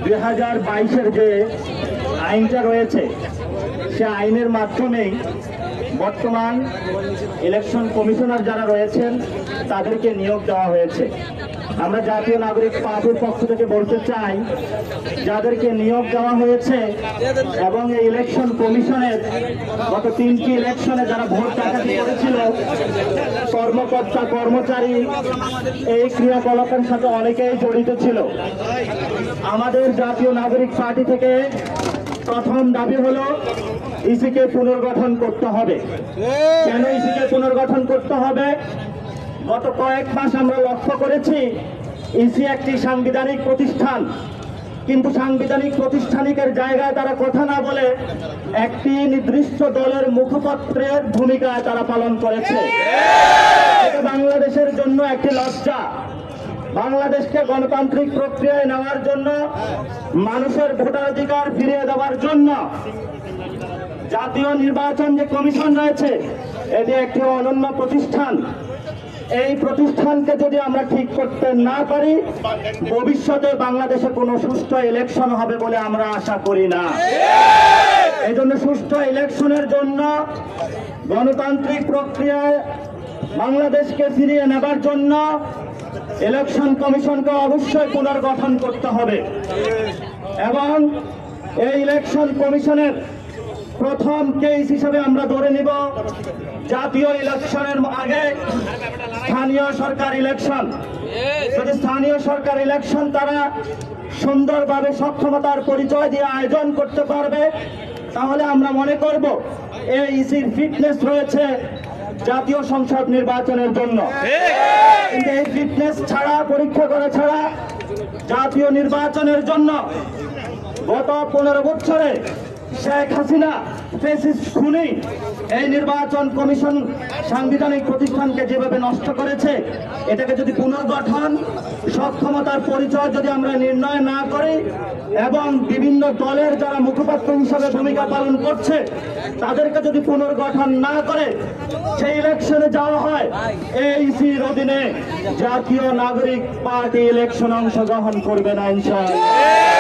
2022-এর যে আইনটা রয়েছে সে আইনের মাধ্যমেই বর্তমান ইলেকশন কমিশনার যারা রয়েছেন তাদেরকে নিয়োগ দেওয়া হয়েছে। আমরা জাতীয় নাগরিক পার্টির পক্ষ থেকে বলতে চাই, যাদেরকে নিয়োগ দেওয়া হয়েছে এবং এই ইলেকশন কমিশনের গত 3টি ইলেকশনে যারা ভোট ডাকাতি করেছিল, কর্মকর্তা কর্মচারী এই ক্রিয়াকলাপের সাথে অনেকেই জড়িত ছিল। আমাদের জাতীয় নাগরিক পার্টি থেকে প্রথম দাবি হলো ইসিকে পুনর্গঠন করতে হবে। কেন ইসিকে পুনর্গঠন করতে হবে? গত কয়েক মাস আমরা লক্ষ্য করেছি ইসি একটি সাংবিধানিক প্রতিষ্ঠান, কিন্তু সাংবিধানিক প্রতিষ্ঠানিকের জায়গায় তারা কথা না বলে একটি নির্দিষ্ট দলের মুখপত্রের ভূমিকা তারা পালন করেছে। এটা বাংলাদেশের জন্য একটি লজ্জা। বাংলাদেশকে গণতান্ত্রিক প্রক্রিয়ায় নেওয়ার জন্য, মানুষের ভোটাধিকার ফিরিয়ে দেওয়ার জন্য জাতীয় নির্বাচন যে কমিশন রয়েছে এটি একটি অনন্য প্রতিষ্ঠান। এই প্রতিষ্ঠানকে যদি আমরা ঠিক করতে না পারি, ভবিষ্যতে বাংলাদেশে কোনো সুষ্ঠু ইলেকশন হবে বলে আমরা আশা করি না। এই জন্য সুষ্ঠু ইলেকশনের জন্য, গণতান্ত্রিক প্রক্রিয়ায় বাংলাদেশকে ফিরিয়ে নেবার জন্য ইলেকশন কমিশনকে অবশ্যই পুনর্গঠন করতে হবে। এবং এই ইলেকশন কমিশনের প্রথম কেস হিসেবে আমরা ধরে নিব জাতীয় ইলেকশনের আগে স্থানীয় সরকার ইলেকশন। যদি স্থানীয় সরকার ইলেকশন তারা সুন্দরভাবে সক্ষমতার পরিচয় দিয়ে আয়োজন করতে পারবে, তাহলে আমরা মনে করব এই ইসির ফিটনেস রয়েছে জাতীয় সংসদ নির্বাচনের জন্য। কিন্তু এই ফিটনেস ছাড়া, পরীক্ষা করা ছাড়া জাতীয় নির্বাচনের জন্য গত 15 বছরে শেখ হাসিনা ফ্যাসিস্ট খুনি এই নির্বাচন কমিশন সাংবিধানিক প্রতিষ্ঠানকে যেভাবে নষ্ট করেছে, এটাকে যদি পুনর্গঠন সক্ষমতার পরিচয় যদি আমরা নির্ণয় না করি এবং বিভিন্ন দলের যারা মুখপাত্র হিসাবে ভূমিকা পালন করছে তাদেরকে যদি পুনর্গঠন না করে সেই ইলেকশনে যাওয়া হয়, এইসির অধীনে জাতীয় নাগরিক পার্টি ইলেকশন অংশগ্রহণ করবে না ইনশাআল্লাহ।